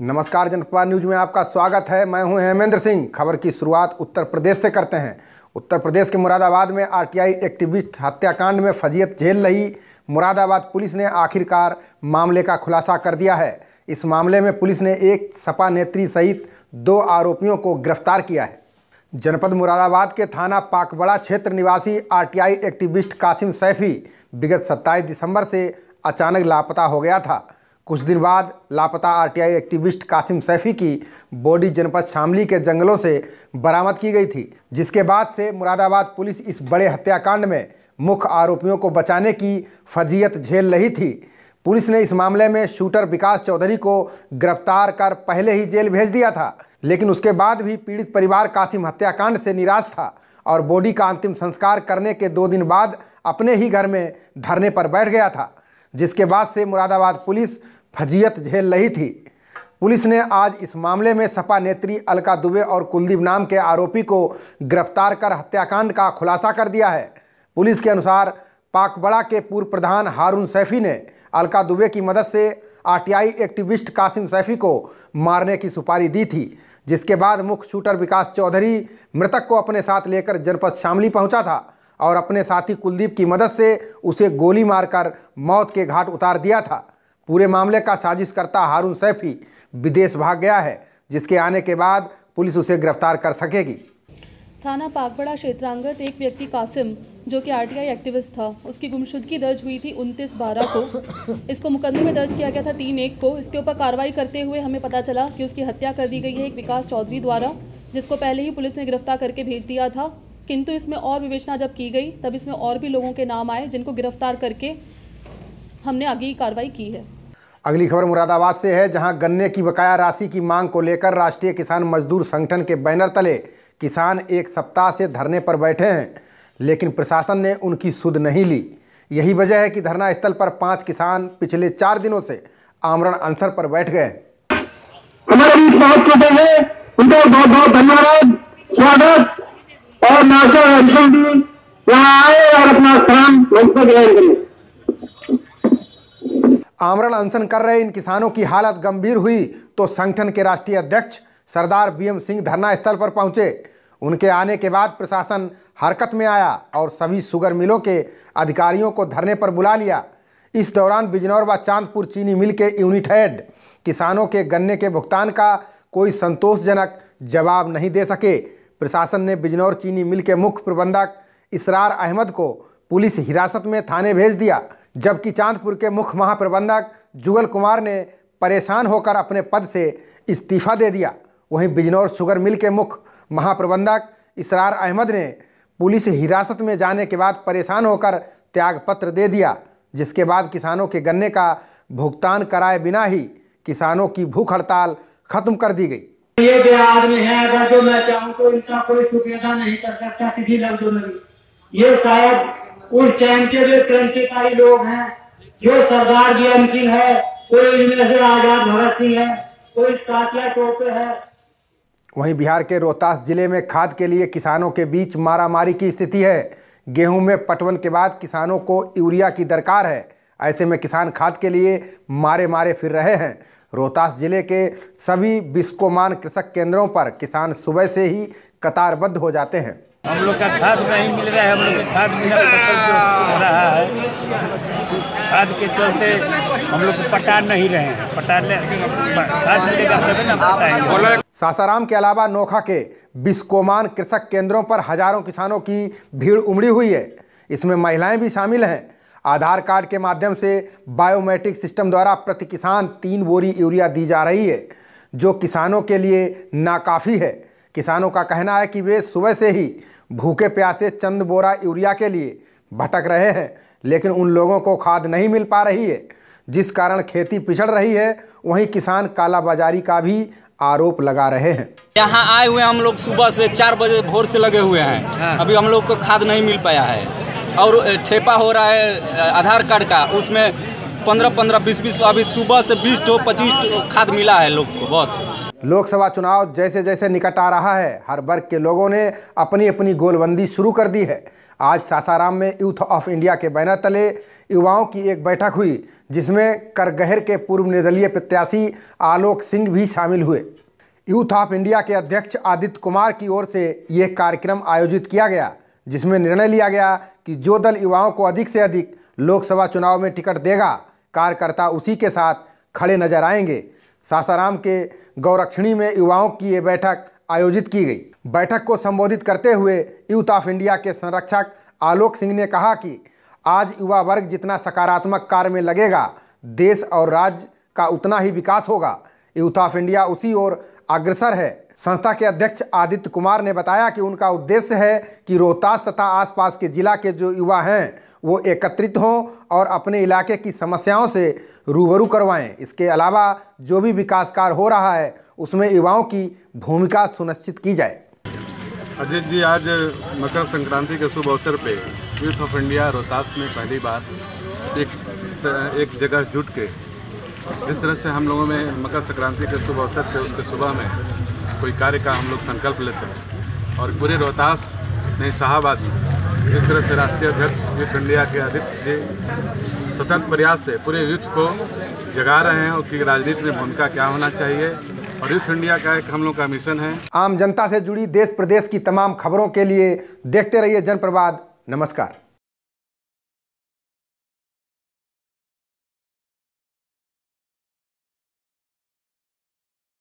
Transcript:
नमस्कार, जनपद न्यूज में आपका स्वागत है। मैं हूं हेमेंद्र सिंह। खबर की शुरुआत उत्तर प्रदेश से करते हैं। उत्तर प्रदेश के मुरादाबाद में आरटीआई एक्टिविस्ट हत्याकांड में फजीयत झेल रही मुरादाबाद पुलिस ने आखिरकार मामले का खुलासा कर दिया है। इस मामले में पुलिस ने एक सपा नेत्री सहित 2 आरोपियों को गिरफ्तार किया है। जनपद मुरादाबाद के थाना पाकबड़ा क्षेत्र निवासी आरटीआई एक्टिविस्ट कासिम सैफी विगत 27 दिसंबर से अचानक लापता हो गया था। कुछ दिन बाद लापता आरटीआई एक्टिविस्ट कासिम सैफी की बॉडी जनपद शामली के जंगलों से बरामद की गई थी, जिसके बाद से मुरादाबाद पुलिस इस बड़े हत्याकांड में मुख्य आरोपियों को बचाने की फजीयत झेल रही थी। पुलिस ने इस मामले में शूटर विकास चौधरी को गिरफ्तार कर पहले ही जेल भेज दिया था, लेकिन उसके बाद भी पीड़ित परिवार कासिम हत्याकांड से निराश था और बॉडी का अंतिम संस्कार करने के 2 दिन बाद अपने ही घर में धरने पर बैठ गया था, जिसके बाद से मुरादाबाद पुलिस फजीयत झेल रही थी। पुलिस ने आज इस मामले में सपा नेत्री अलका दुबे और कुलदीप नाम के आरोपी को गिरफ्तार कर हत्याकांड का खुलासा कर दिया है। पुलिस के अनुसार पाकबड़ा के पूर्व प्रधान हारून सैफी ने अलका दुबे की मदद से आरटीआई एक्टिविस्ट कासिम सैफी को मारने की सुपारी दी थी, जिसके बाद मुख्य शूटर विकास चौधरी मृतक को अपने साथ लेकर जनपद शामली पहुंचा था और अपने साथी कुलदीप की मदद से उसे गोली मारकर मौत के घाट उतार दिया था। पूरे मामले का साजिशकर्ता हारून सैफी विदेश भाग गया है, जिसके आने के बाद पुलिस उसे गिरफ्तार कर सकेगी। थाना पाकबड़ा क्षेत्रांगत एक व्यक्ति कासिम, जो कि आरटीआई एक्टिविस्ट था, उसकी गुमशुदगी दर्ज हुई थी 29/12 को। इसको मुकदमे में दर्ज किया गया था 3/1 को। इसके ऊपर कार्रवाई करते हुए हमें पता चला कि उसकी हत्या कर दी गई है एक विकास चौधरी द्वारा, जिसको पहले ही पुलिस ने गिरफ्तार करके भेज दिया था। किंतु इसमें और विवेचना जब की गई तब इसमें और भी लोगों के नाम आए, जिनको गिरफ्तार करके हमने आगे कार्रवाई की है। अगली खबर मुरादाबाद से है, जहां गन्ने की बकाया राशि की मांग को लेकर राष्ट्रीय किसान मजदूर संगठन के बैनर तले किसान 1 सप्ताह से धरने पर बैठे हैं, लेकिन प्रशासन ने उनकी सुध नहीं ली। यही वजह है कि धरना स्थल पर 5 किसान पिछले 4 दिनों से आमरण अनशन पर बैठ गए। हमारे बीच बहुत छोटे हैं, उनको बहुत बहुत धन्यवाद, स्वागत और नाश्ता अनशन दी यहाँ आए और अपना स्थान ग्रहण करें। आमरण अनशन कर रहे इन किसानों की हालत गंभीर हुई तो संगठन के राष्ट्रीय अध्यक्ष सरदार BM सिंह धरना स्थल पर पहुंचे। उनके आने के बाद प्रशासन हरकत में आया और सभी शुगर मिलों के अधिकारियों को धरने पर बुला लिया। इस दौरान बिजनौर व चांदपुर चीनी मिल के यूनिट हेड किसानों के गन्ने के भुगतान का कोई संतोषजनक जवाब नहीं दे सके। प्रशासन ने बिजनौर चीनी मिल के मुख्य प्रबंधक इसरार अहमद को पुलिस हिरासत में थाने भेज दिया, जबकि चांदपुर के मुख्य महाप्रबंधक जुगल कुमार ने परेशान होकर अपने पद से इस्तीफा दे दिया। वहीं बिजनौर शुगर मिल के मुख्य महाप्रबंधक इसरार अहमद ने पुलिस हिरासत में जाने के बाद परेशान होकर त्यागपत्र दे दिया, जिसके बाद किसानों के गन्ने का भुगतान कराए बिना ही किसानों की भूख हड़ताल खत्म कर दी गई। ये जो आदमी है, अगर जो मैं चाहूँ तो इनका कोई सुविधा नहीं कर सकता किसी लफ्जों में। ये शायद उस टाइम के जो क्रांतिकारी लोग हैं, जो सरदार BM सिंह है, कोई इनमें से आजाद भगत सिंह है, कोई तात्या टोपे है। वहीं बिहार के रोहतास जिले में खाद के लिए किसानों के बीच मारामारी की स्थिति है। गेहूं में पटवन के बाद किसानों को यूरिया की दरकार है। ऐसे में किसान खाद के लिए मारे फिर रहे हैं। रोहतास जिले के सभी बिस्कोमान कृषक केंद्रों पर किसान सुबह से ही कतारबद्ध हो जाते हैं। हम लोग का खाद नहीं मिल रहा है, हम लोग का खाद बिना फसल जो हो रहा है, खाद के चलते हम लोग को पटा नहीं रहे हैं। खाद मिलेगा तभी ना पटाएंगे। सासाराम के अलावा नोखा के बिस्कोमान कृषक केंद्रों पर हजारों किसानों की भीड़ उमड़ी हुई है। इसमें महिलाएं भी शामिल हैं। आधार कार्ड के माध्यम से बायोमेट्रिक सिस्टम द्वारा प्रति किसान 3 बोरी यूरिया दी जा रही है, जो किसानों के लिए नाकाफ़ी है। किसानों का कहना है कि वे सुबह से ही भूखे प्यासे चंद बोरा यूरिया के लिए भटक रहे हैं, लेकिन उन लोगों को खाद नहीं मिल पा रही है, जिस कारण खेती पिछड़ रही है। वहीं किसान कालाबाजारी का भी आरोप लगा रहे हैं। यहाँ आए हुए हम लोग सुबह से 4 बजे भोर से लगे हुए हैं। अभी हम लोग को खाद नहीं मिल पाया है और ठेपा हो रहा है आधार कार्ड का, उसमें 15-15, 20-20 अभी सुबह से 20-25 खाद मिला है लोग को। बस लोकसभा चुनाव जैसे जैसे निकट आ रहा है, हर वर्ग के लोगों ने अपनी अपनी गोलबंदी शुरू कर दी है। आज सासाराम में यूथ ऑफ इंडिया के बैनर तले युवाओं की एक बैठक हुई, जिसमें करगहर के पूर्व निर्दलीय प्रत्याशी आलोक सिंह भी शामिल हुए। यूथ ऑफ इंडिया के अध्यक्ष आदित्य कुमार की ओर से यह कार्यक्रम आयोजित किया गया, जिसमें निर्णय लिया गया कि जो दल युवाओं को अधिक से अधिक लोकसभा चुनाव में टिकट देगा, कार्यकर्ता उसी के साथ खड़े नजर आएंगे। सासाराम के गौरक्षणी में युवाओं की ये बैठक आयोजित की गई। बैठक को संबोधित करते हुए यूथ ऑफ इंडिया के संरक्षक आलोक सिंह ने कहा कि आज युवा वर्ग जितना सकारात्मक कार्य में लगेगा, देश और राज्य का उतना ही विकास होगा। यूथ ऑफ इंडिया उसी ओर अग्रसर है। संस्था के अध्यक्ष आदित्य कुमार ने बताया कि उनका उद्देश्य है कि रोहतास तथा आसपास के जिला के जो युवा हैं वो एकत्रित हों और अपने इलाके की समस्याओं से रूबरू करवाएं। इसके अलावा जो भी विकास कार्य हो रहा है उसमें युवाओं की भूमिका सुनिश्चित की जाए। अजीत जी, आज मकर संक्रांति के शुभ अवसर पे यूथ ऑफ इंडिया रोहतास में पहली बार एक जगह जुट के जिस तरह से हम लोगों में मकर संक्रांति के शुभ अवसर पे उसके सुबह में कोई कार्य का हम लोग संकल्प लेते हैं और पूरे रोहतास नहीं शाहाबाद में जिस तरह से राष्ट्रीय अध्यक्ष यूथ इंडिया के आदित्य जी सतत प्रयास से पूरे यूथ को जगा रहे हैं कि राजनीति में भूमिका क्या होना चाहिए और यूथ इंडिया का एक हम लोग का मिशन है। आम जनता से जुड़ी देश प्रदेश की तमाम खबरों के लिए देखते रहिए जनप्रवाद। नमस्कार।